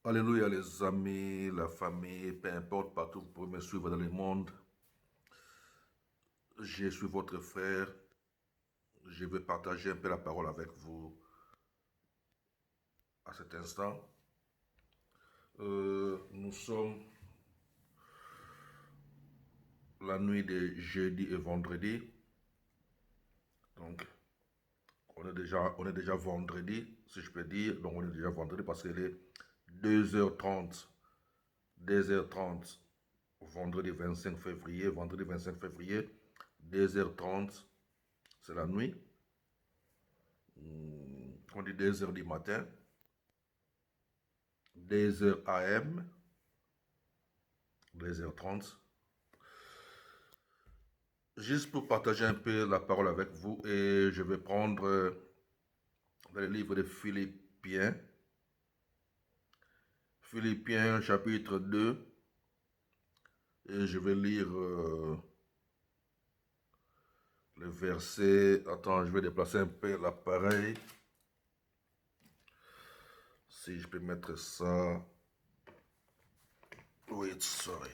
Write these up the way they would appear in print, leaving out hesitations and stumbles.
Alléluia les amis, la famille, peu importe partout vous pouvez me suivre dans le monde. Je suis votre frère. Je vais partager un peu la parole avec vous à cet instant. Nous sommes la nuit de jeudi et vendredi. Donc, on est déjà vendredi, si je peux dire. Donc, on est déjà vendredi parce qu'il est 2h30. 2h30, vendredi 25 février. Vendredi 25 février, 2h30, c'est la nuit. On dit 2h du matin. 2h AM, 2h30. Juste pour partager un peu la parole avec vous, et je vais prendre dans le livre de Philippiens. Philippiens chapitre 2, et je vais lire le verset. Attends, je vais déplacer un peu l'appareil. Si je peux mettre ça. Wait, sorry.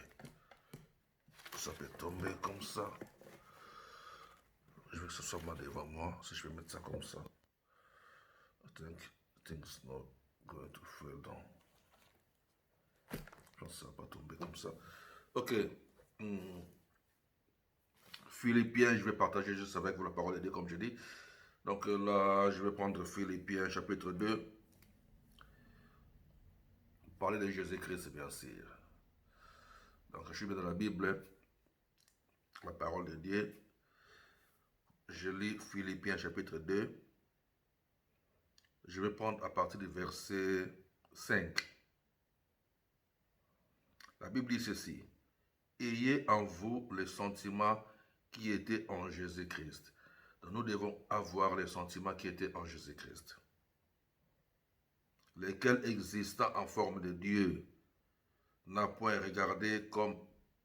Ça peut tomber comme ça. Je veux que ce soit devant moi. Si je peux mettre ça comme ça. I think it's not going to fall down. Je pense que ça va pas tomber comme ça. Ok. Philippiens, je vais partager juste avec vous la parole de Dieu, comme je dis. Donc là, je vais prendre Philippiens chapitre 2. Parler de Jésus-Christ, bien sûr. Donc je suis dans la Bible, la parole de Dieu. Je lis Philippiens chapitre 2. Je vais prendre à partir du verset 5. La Bible dit ceci. Ayez en vous les sentiments qui étaient en Jésus-Christ. Donc nous devons avoir les sentiments qui étaient en Jésus-Christ. Lesquels existant en forme de Dieu, n'a point regardé comme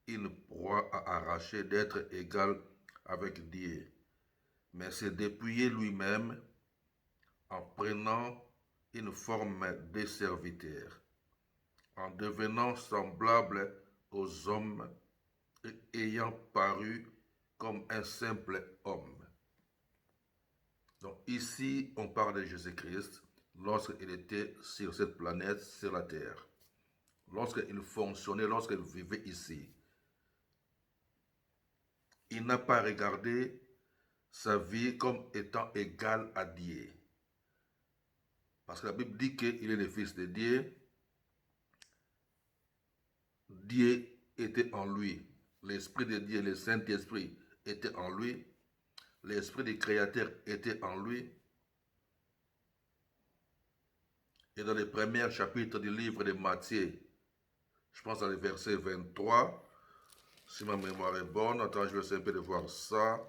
une proie à arracher d'être égal avec Dieu, mais s'est dépouillé lui-même en prenant une forme de serviteur, en devenant semblable aux hommes et ayant paru comme un simple homme. Donc ici, on parle de Jésus-Christ lorsqu'il était sur cette planète, sur la terre. Lorsqu'il fonctionnait, lorsqu'il vivait ici. Il n'a pas regardé sa vie comme étant égale à Dieu. Parce que la Bible dit qu'il est le Fils de Dieu. Dieu était en lui. L'Esprit de Dieu, le Saint-Esprit était en lui. L'Esprit du Créateur était en lui. Et dans les premiers chapitres du livre de Matthieu, je pense dans le verset 23, si ma mémoire est bonne, attends, je vais essayer un peu de voir ça.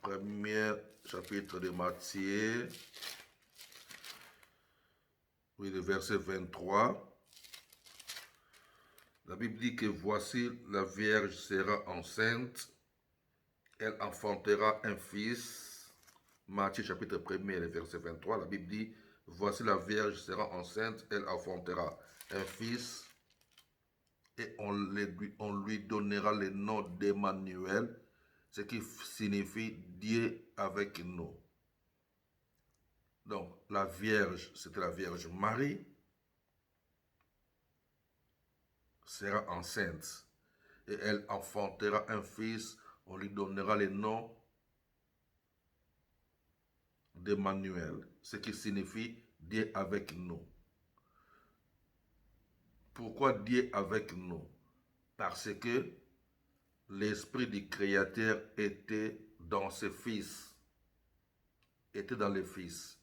Premier chapitre de Matthieu, oui, le verset 23. La Bible dit que voici la Vierge sera enceinte, elle enfantera un fils. Matthieu chapitre 1er, le verset 23, la Bible dit, voici la Vierge sera enceinte, elle enfantera un fils, et on lui donnera le nom d'Emmanuel, ce qui signifie Dieu avec nous. Donc, la Vierge, c'était la Vierge Marie, sera enceinte, et elle enfantera un fils, on lui donnera le nom d'Emmanuel, ce qui signifie Dieu avec nous. Pourquoi Dieu avec nous? Parce que l'esprit du Créateur était dans ses fils, était dans les fils.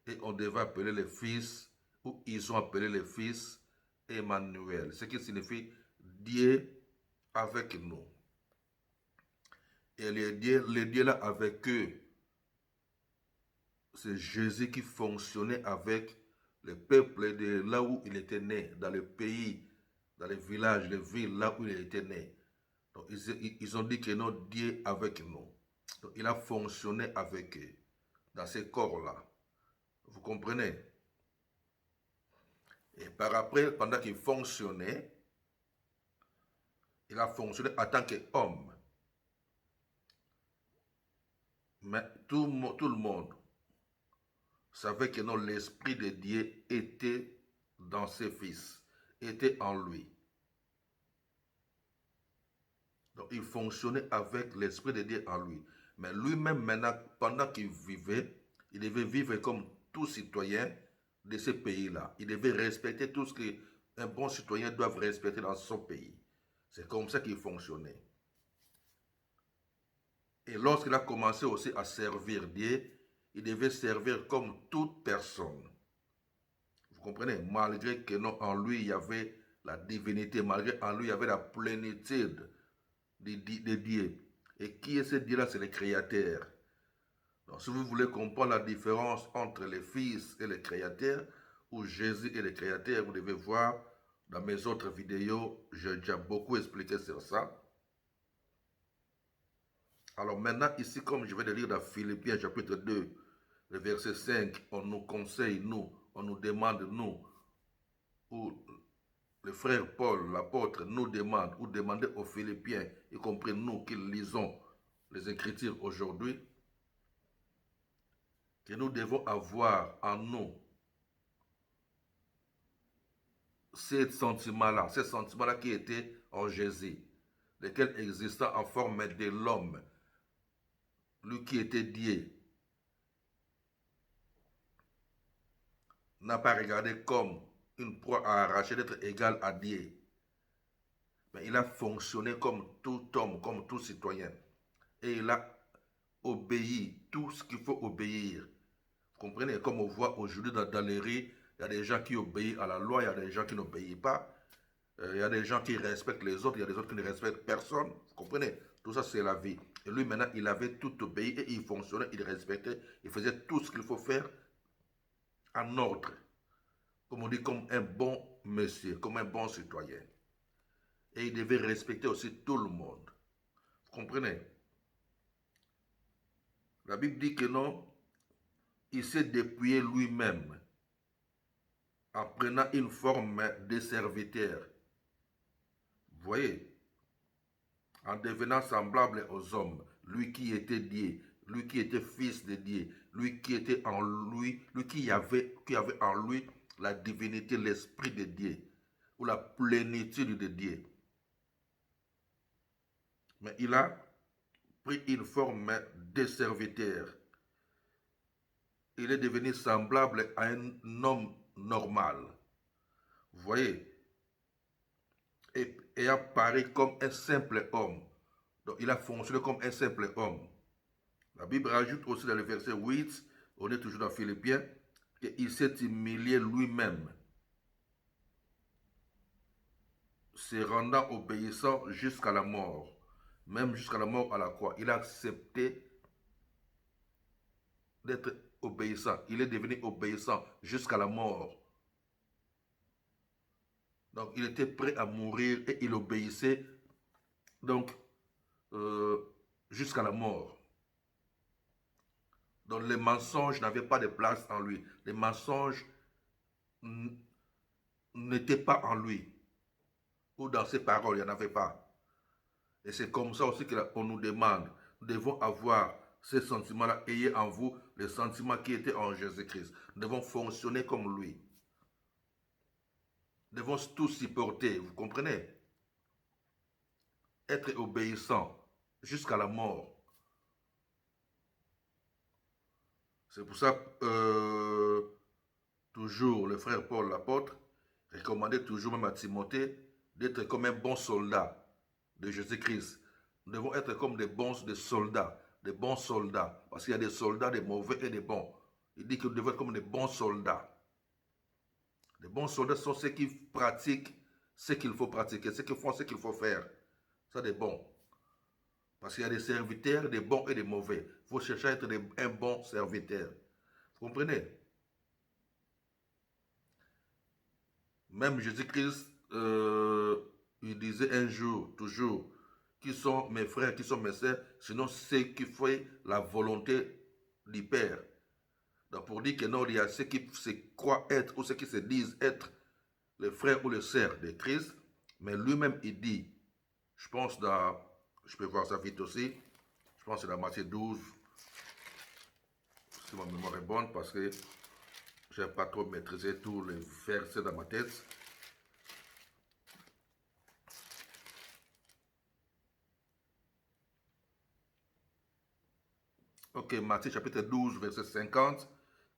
Et on devait appeler les fils, ou ils ont appelé les fils Emmanuel, ce qui signifie Dieu avec nous. Et le Dieu là avec eux, c'est Jésus qui fonctionnait avec le peuple de là où il était né, dans le pays, dans les villages, les villes, là où il était né. Donc, ils ont dit que non, Dieu avec nous. Donc, il a fonctionné avec eux. dans ces corps-là. Vous comprenez? Et par après, pendant qu'il fonctionnait, il a fonctionné en tant qu'homme. Mais tout le monde savait que non, l'Esprit de Dieu était dans ses fils, était en lui. Donc il fonctionnait avec l'Esprit de Dieu en lui. Mais lui-même, maintenant, pendant qu'il vivait, il devait vivre comme tout citoyen de ce pays-là. Il devait respecter tout ce qu'un bon citoyen doit respecter dans son pays. C'est comme ça qu'il fonctionnait. Et lorsqu'il a commencé aussi à servir Dieu, il devait servir comme toute personne. Vous comprenez? Malgré que non, en lui, il y avait la divinité, malgré en lui, il y avait la plénitude de Dieu. Et qui est ce Dieu-là? C'est le Créateur. Donc, si vous voulez comprendre la différence entre le Fils et le Créateur, ou Jésus et le Créateur, vous devez voir dans mes autres vidéos, j'ai déjà beaucoup expliqué sur ça. Alors maintenant, ici, comme je vais le lire dans Philippiens chapitre 2, le verset 5, on nous conseille, nous, on nous demande, nous, ou le frère Paul, l'apôtre, nous demande, ou demandez aux Philippiens, y compris nous qui lisons les Écritures aujourd'hui, que nous devons avoir en nous ces sentiments-là qui étaient en Jésus, lesquels existaient en forme de l'homme, lui qui était Dieu, n'a pas regardé comme une proie à arracher d'être égal à Dieu. Mais il a fonctionné comme tout homme, comme tout citoyen. Et il a obéi tout ce qu'il faut obéir. Vous comprenez? Comme on voit aujourd'hui dans les rues, il y a des gens qui obéissent à la loi, il y a des gens qui n'obéissent pas. Il y a des gens qui respectent les autres, il y a des autres qui ne respectent personne. Vous comprenez? Tout ça, c'est la vie. Et lui, maintenant, il avait tout obéi et il fonctionnait, il respectait, il faisait tout ce qu'il faut faire en ordre. Comme on dit, comme un bon monsieur, comme un bon citoyen. Et il devait respecter aussi tout le monde. Vous comprenez? La Bible dit que non, il s'est dépouillé lui-même en prenant une forme de serviteur. Vous voyez? En devenant semblable aux hommes, lui qui était Dieu, lui qui était fils de Dieu, lui qui était en lui, lui qui avait en lui la divinité, l'esprit de Dieu, ou la plénitude de Dieu. Mais il a pris une forme de serviteur. Il est devenu semblable à un homme normal. Vous voyez? Et a paru comme un simple homme. Donc il a fonctionné comme un simple homme. La Bible rajoute aussi dans le verset 8, on est toujours dans Philippiens, qu'il s'est humilié lui-même, se rendant obéissant jusqu'à la mort, même jusqu'à la mort à la croix. Il a accepté d'être obéissant. Il est devenu obéissant jusqu'à la mort. Donc il était prêt à mourir et il obéissait donc jusqu'à la mort. Donc les mensonges n'avaient pas de place en lui. Les mensonges n'étaient pas en lui. Ou dans ses paroles, il n'y en avait pas. Et c'est comme ça aussi qu'on nous demande. Nous devons avoir ces sentiments-là. Ayez en vous les sentiments qui étaient en Jésus-Christ. Nous devons fonctionner comme lui. Nous devons tous supporter, vous comprenez? Être obéissant jusqu'à la mort. C'est pour ça toujours le frère Paul l'apôtre recommandait toujours même à Timothée d'être comme un bon soldat de Jésus-Christ. Nous devons être comme des soldats, parce qu'il y a des soldats, des mauvais et des bons. Il dit que nous devons être comme des bons soldats. Les bons soldats sont ceux qui pratiquent ce qu'il faut pratiquer, ceux qui font ce qu'il faut faire. Ça, des bons. Parce qu'il y a des serviteurs, des bons et des mauvais. Il faut chercher à être un bon serviteur. Vous comprenez? Même Jésus-Christ, il disait un jour, toujours, qui sont mes frères, qui sont mes sœurs, sinon ceux qui font la volonté du Père. Donc pour dire que non, il y a ceux qui se croient être ou ceux qui se disent être les frères ou les sœurs de Christ, mais lui-même il dit, je pense dans, je peux voir ça vite aussi, je pense que c'est dans Matthieu 12, si ma mémoire est bonne, parce que je n'ai pas trop maîtrisé tous les versets dans ma tête. Ok, Matthieu chapitre 12, verset 50.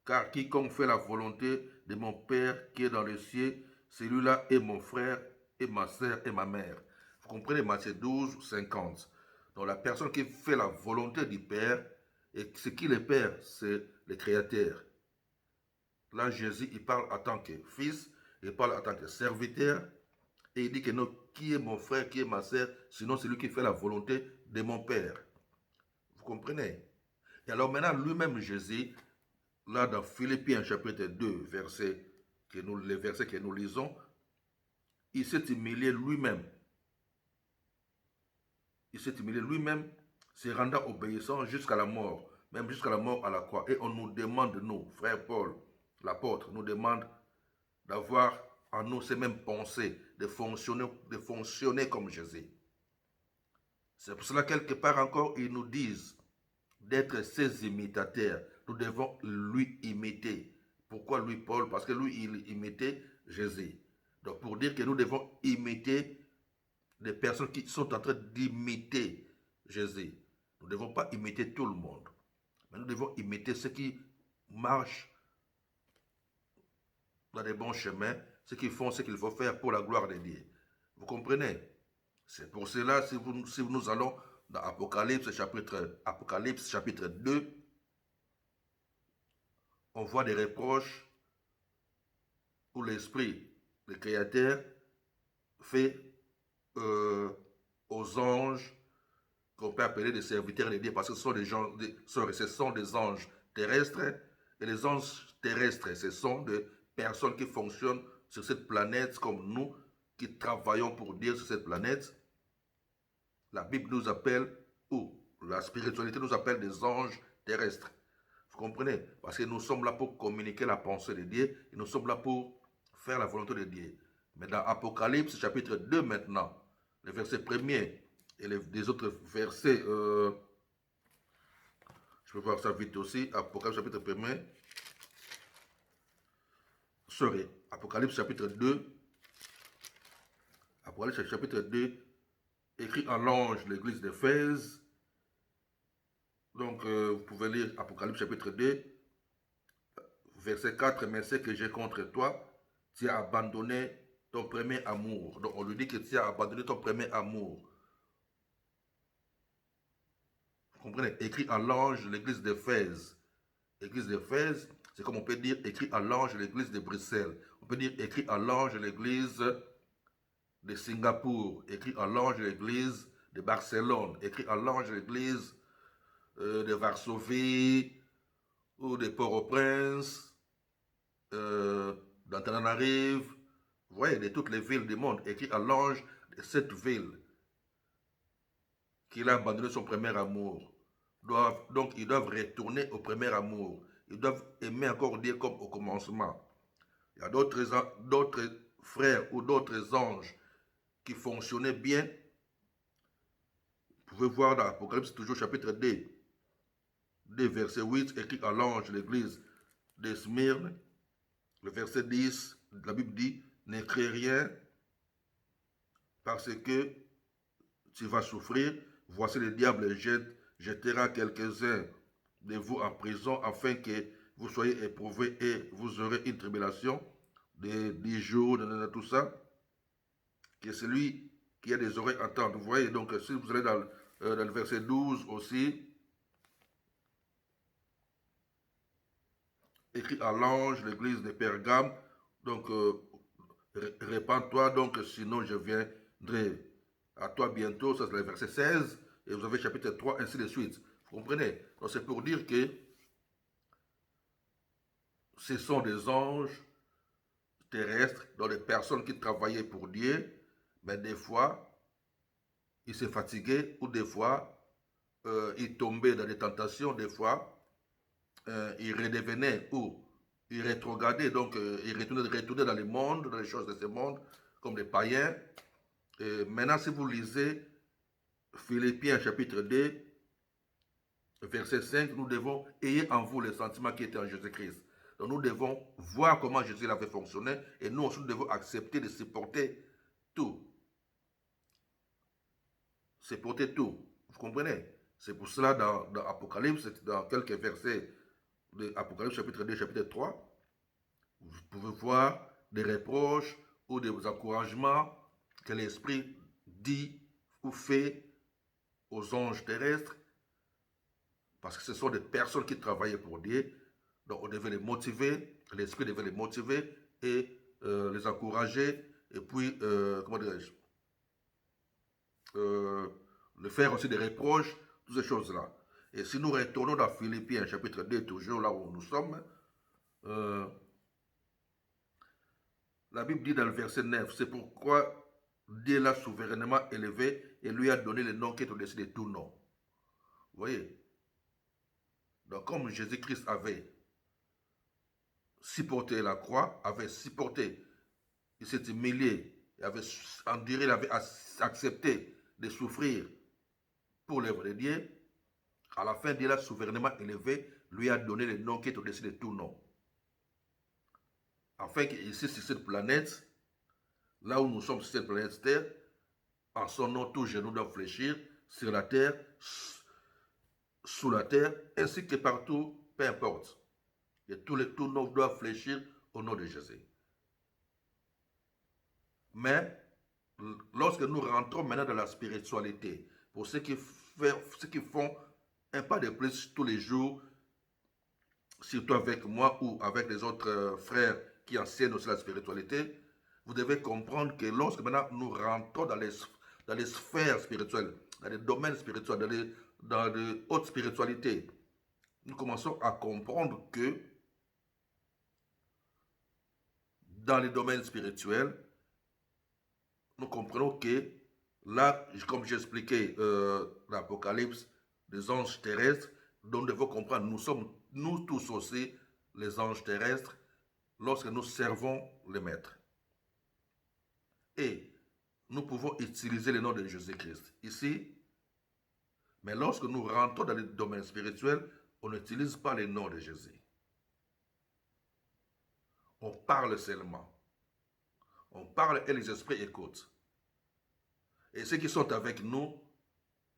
Car quiconque fait la volonté de mon Père qui est dans les cieux, celui-là est mon frère et ma sœur et ma mère. Vous comprenez Matthieu 12, 50. Donc la personne qui fait la volonté du Père, et ce qui est le Père, c'est le Créateur. Là, Jésus, il parle en tant que fils, il parle en tant que serviteur, et il dit que non, qui est mon frère, qui est ma sœur, sinon c'est lui qui fait la volonté de mon Père. Vous comprenez? Et alors maintenant, lui-même, Jésus, là dans Philippiens chapitre 2, les versets que nous lisons, il s'est humilié lui-même. Il s'est humilié lui-même, se rendant obéissant jusqu'à la mort, même jusqu'à la mort à la croix. Et on nous demande, nous, frère Paul, l'apôtre, nous demande d'avoir en nous ces mêmes pensées, de fonctionner comme Jésus. C'est pour cela, quelque part encore, ils nous disent d'être ses imitateurs. Nous devons lui imiter. Pourquoi lui, Paul? Parce que lui, il imitait Jésus. Donc, pour dire que nous devons imiter des personnes qui sont en train d'imiter Jésus. Nous ne devons pas imiter tout le monde. Mais nous devons imiter ceux qui marchent dans des bons chemins, ceux qui font ce qu'il faut faire pour la gloire de Dieu. Vous comprenez? C'est pour cela, si nous allons dans Apocalypse chapitre 2, on voit des reproches où l'esprit, le Créateur, fait aux anges qu'on peut appeler des serviteurs de Dieu, parce que ce sont des anges terrestres, et les anges terrestres, ce sont des personnes qui fonctionnent sur cette planète comme nous, qui travaillons pour Dieu sur cette planète. La Bible nous appelle, ou la spiritualité nous appelle des anges terrestres. Vous comprenez? Parce que nous sommes là pour communiquer la pensée de Dieu, et nous sommes là pour faire la volonté de Dieu. Mais dans Apocalypse chapitre 2 maintenant, le verset 1er et les autres versets, je peux voir ça vite aussi, Apocalypse chapitre 1er, Apocalypse chapitre 2, Apocalypse chapitre 2, écrit en l'ange l'église d'Éphèse. Donc, vous pouvez lire Apocalypse chapitre 2, verset 4, mais ce que j'ai contre toi, tu as abandonné ton premier amour. Donc, on lui dit que tu as abandonné ton premier amour. Vous comprenez? Écrit en l'ange l'église d'Éphèse. L'église d'Éphèse, c'est comme on peut dire écrit à l'ange l'église de Bruxelles. On peut dire écrit à l'ange l'église de Singapour, écrit à l'ange l'église de Barcelone, écrit à l'ange l'église de Varsovie ou de Port-au-Prince, d'Antananarive, vous voyez, de toutes les villes du monde, écrit à l'ange de cette ville qu'il a abandonné son premier amour. Donc ils doivent retourner au premier amour. Ils doivent aimer encore Dieu comme au commencement. Il y a d'autres frères ou d'autres anges qui fonctionnaient bien. Vous pouvez voir dans l'Apocalypse, toujours chapitre 2, verset 8, écrit à l'ange de l'église de Smyrne. Le verset 10, la Bible dit, n'écris rien parce que tu vas souffrir. Voici le diable jettera quelques-uns de vous en prison afin que vous soyez éprouvés et vous aurez une tribulation de 10 jours, tout ça. Que celui qui a des oreilles entende. Vous voyez, donc si vous allez dans le verset 12 aussi, écrit à l'ange, l'église de Pergame, donc répands-toi, donc sinon je viendrai à toi bientôt, ça c'est le verset 16, et vous avez chapitre 3, ainsi de suite. Vous comprenez? Donc c'est pour dire que ce sont des anges terrestres, donc des personnes qui travaillaient pour Dieu, mais des fois, ils se fatiguaient, ou des fois, ils tombaient dans des tentations, des fois, il redevenait ou il rétrogradait, donc il retournait dans le monde, dans les choses de ce monde, comme des païens. Et maintenant, si vous lisez Philippiens chapitre 2, verset 5, nous devons ayez en vous les sentiments qui étaient en Jésus-Christ. Donc nous devons voir comment Jésus avait fonctionné et nous aussi nous devons accepter de supporter tout. Supporter tout. Vous comprenez? C'est pour cela dans Apocalypse, dans quelques versets de Apocalypse chapitre 2, chapitre 3, vous pouvez voir des reproches ou des encouragements que l'Esprit dit ou fait aux anges terrestres, parce que ce sont des personnes qui travaillaient pour Dieu. Donc on devait les motiver, l'Esprit devait les motiver et les encourager, et puis, comment dirais-je, le faire aussi des reproches, toutes ces choses-là. Et si nous retournons dans Philippiens chapitre 2, toujours là où nous sommes, la Bible dit dans le verset 9, c'est pourquoi Dieu l'a souverainement élevé et lui a donné le nom qui est au-dessus de tout nom. Vous voyez? Donc comme Jésus-Christ avait supporté la croix, avait supporté, il s'est humilié, il avait enduré, il avait accepté de souffrir pour l'œuvre de Dieu, à la fin, Dieu l'a souverainement élevé, lui a donné le nom qui est au-dessus de tout nom. Afin qu'ici, sur cette planète, là où nous sommes sur cette planète Terre, en son nom, tous genoux doivent fléchir sur la terre, sous la terre, ainsi que partout, peu importe. Et tous noms doivent fléchir au nom de Jésus. Mais, lorsque nous rentrons maintenant dans la spiritualité, pour ceux qui font un pas de plus tous les jours, surtout avec moi ou avec les autres frères qui enseignent aussi la spiritualité, vous devez comprendre que lorsque maintenant nous rentrons dans les sphères spirituelles, dans les domaines spirituels, dans les hautes spiritualités, nous commençons à comprendre que dans les domaines spirituels, nous comprenons que là, comme j'expliquais l'Apocalypse des anges terrestres, nous devons comprendre, nous sommes nous tous aussi les anges terrestres lorsque nous servons le Maître. Et nous pouvons utiliser le nom de Jésus-Christ ici, mais lorsque nous rentrons dans le domaine spirituel, on n'utilise pas le nom de Jésus. On parle seulement. On parle et les esprits écoutent. Et ceux qui sont avec nous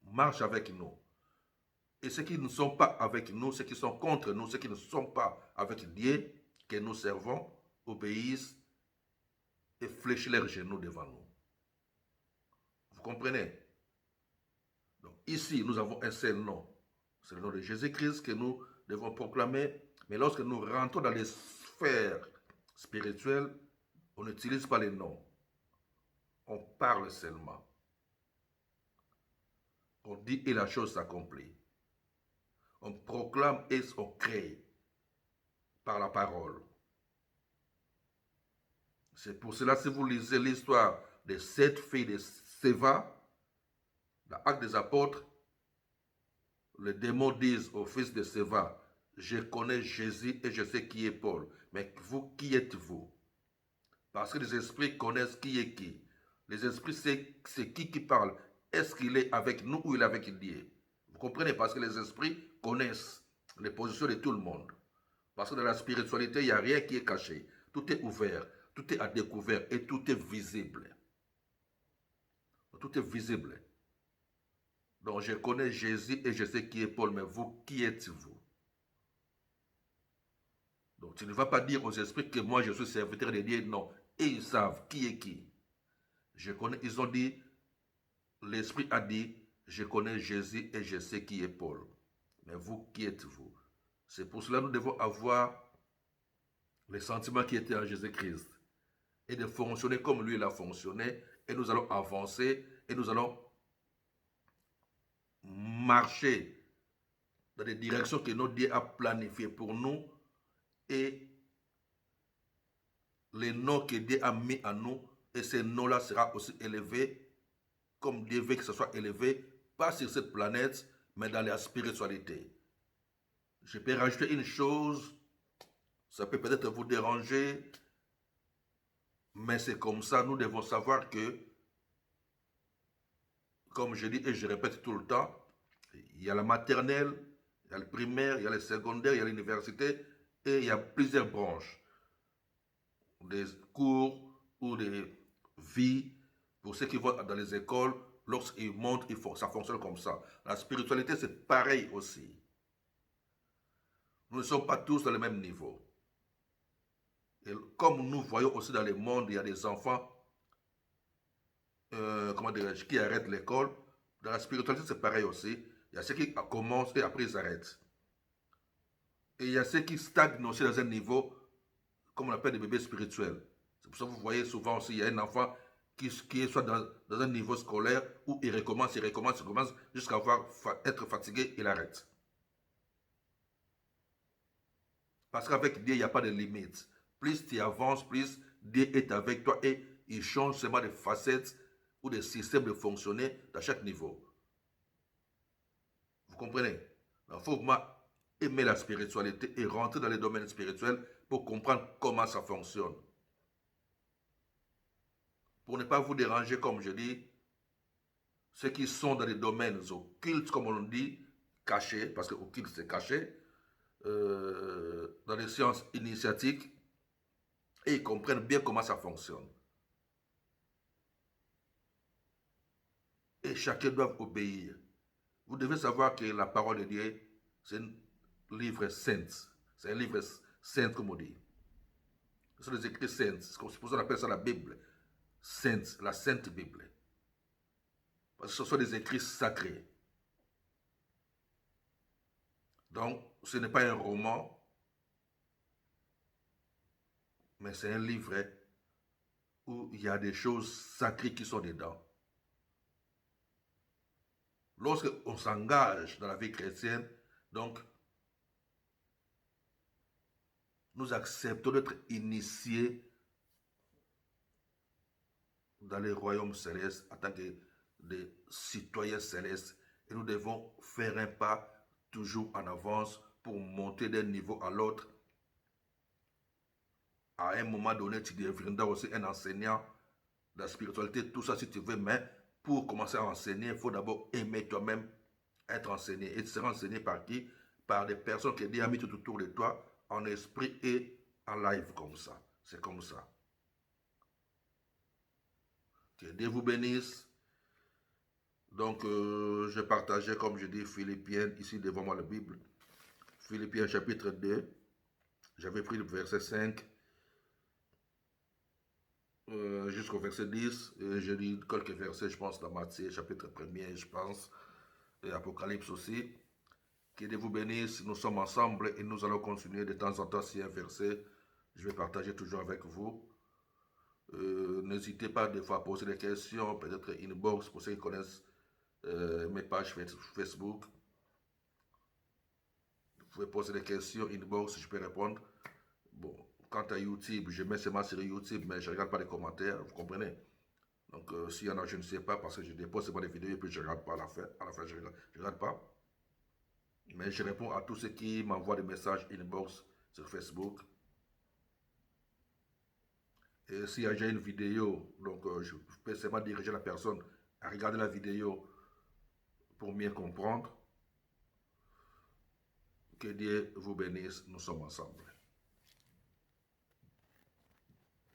marchent avec nous. Et ceux qui ne sont pas avec nous, ceux qui sont contre nous, ceux qui ne sont pas avec Dieu, que nous servons, obéissent et fléchissent leurs genoux devant nous. Vous comprenez? Donc ici, nous avons un seul nom. C'est le nom de Jésus-Christ que nous devons proclamer. Mais lorsque nous rentrons dans les sphères spirituelles, on n'utilise pas les noms. On parle seulement. On dit et la chose s'accomplit. On proclame et on crée par la parole. C'est pour cela, si vous lisez l'histoire des 7 filles de Séva, dans l'Acte des Apôtres, les démons disent au fils de Séva, je connais Jésus et je sais qui est Paul, mais vous, qui êtes-vous? Parce que les esprits connaissent qui est qui. Les esprits, c'est qui parle. Est-ce qu'il est avec nous ou il est avec Dieu? Vous comprenez? Parce que les esprits connaissent les positions de tout le monde. Parce que dans la spiritualité, il n'y a rien qui est caché. Tout est ouvert, tout est à découvert et tout est visible. Tout est visible. Donc je connais Jésus et je sais qui est Paul, mais vous, qui êtes-vous? Donc tu ne vas pas dire aux esprits que moi je suis serviteur de Dieu, non. Et ils savent qui est qui. Je connais, ils ont dit, l'Esprit a dit, je connais Jésus et je sais qui est Paul. Mais vous, qui êtes-vous? C'est pour cela que nous devons avoir les sentiments qui étaient en Jésus-Christ et de fonctionner comme lui il a fonctionné, et nous allons avancer et nous allons marcher dans des directions que notre Dieu a planifiées pour nous, et les noms que Dieu a mis en nous, et ces noms-là seront aussi élevés comme Dieu veut que ce soit élevé, pas sur cette planète, mais dans la spiritualité. Je peux rajouter une chose, ça peut peut-être vous déranger, mais c'est comme ça, nous devons savoir que, comme je dis et je répète tout le temps, il y a la maternelle, il y a le primaire, il y a le secondaire, il y a l'université, et il y a plusieurs branches, des cours ou des vies, pour ceux qui vont dans les écoles, lorsqu'ils montent, ça fonctionne comme ça. La spiritualité, c'est pareil aussi. Nous ne sommes pas tous dans le même niveau. Et comme nous voyons aussi dans le monde, il y a des enfants comment dirais-je, qui arrêtent l'école. Dans la spiritualité, c'est pareil aussi. Il y a ceux qui commencent et après ils arrêtent. Et il y a ceux qui stagnent aussi dans un niveau, comme on appelle des bébés spirituels. C'est pour ça que vous voyez souvent aussi, il y a un enfant qui est soit dans un niveau scolaire où il recommence, jusqu'à être fatigué, il arrête. Parce qu'avec Dieu, il n'y a pas de limite. Plus tu avances, plus Dieu est avec toi et il change seulement de facettes ou de systèmes de fonctionner à chaque niveau. Vous comprenez? Il faut vraiment aimer la spiritualité et rentrer dans les domaines spirituels pour comprendre comment ça fonctionne. Pour ne pas vous déranger, comme je dis, ceux qui sont dans les domaines occultes, comme on dit, cachés, parce que occulte c'est caché, dans les sciences initiatiques, et ils comprennent bien comment ça fonctionne. Et chacun doit obéir. Vous devez savoir que la parole de Dieu, c'est un livre saint. C'est un livre saint, comme on dit. Ce sont des écrits saints. C'est pour ça qu'on appelle ça la Bible. Sainte, la Sainte Bible. Parce que ce sont des écrits sacrés. Donc, ce n'est pas un roman, mais c'est un livre où il y a des choses sacrées qui sont dedans. Lorsqu'on s'engage dans la vie chrétienne, donc, nous acceptons d'être initiés dans les royaumes célestes en tant que des citoyens célestes. Et nous devons faire un pas toujours en avance pour monter d'un niveau à l'autre. À un moment donné, tu deviendras aussi un enseignant de la spiritualité, tout ça si tu veux, mais pour commencer à enseigner, il faut d'abord aimer toi-même être enseigné. Et tu seras enseigné par qui? Par des personnes qui ont mis tout autour de toi, en esprit et en live comme ça. C'est comme ça. Que Dieu vous bénisse. Donc, je partageais, comme je dis, Philippiens, ici devant moi la Bible. Philippiens chapitre 2. J'avais pris le verset 5 jusqu'au verset 10. J'ai lu quelques versets, je pense, dans Matthieu, chapitre 1er, je pense, et Apocalypse aussi. Que Dieu vous bénisse. Nous sommes ensemble et nous allons continuer de temps en temps. Si un verset, je vais partager toujours avec vous. N'hésitez pas des fois à poser des questions, peut-être inbox pour ceux qui connaissent mes pages Facebook. Vous pouvez poser des questions, inbox, je peux répondre. Bon, quant à YouTube, je mets seulement sur YouTube, mais je ne regarde pas les commentaires, vous comprenez? Donc, s'il y en a, je ne sais pas, parce que je dépose seulement des vidéos et puis je ne regarde pas à la fin. À la fin, je ne regarde pas. Mais je réponds à tous ceux qui m'envoient des messages inbox sur Facebook. Et s'il y a déjà une vidéo, donc je peux seulement diriger la personne à regarder la vidéo pour mieux comprendre. Que Dieu vous bénisse, nous sommes ensemble.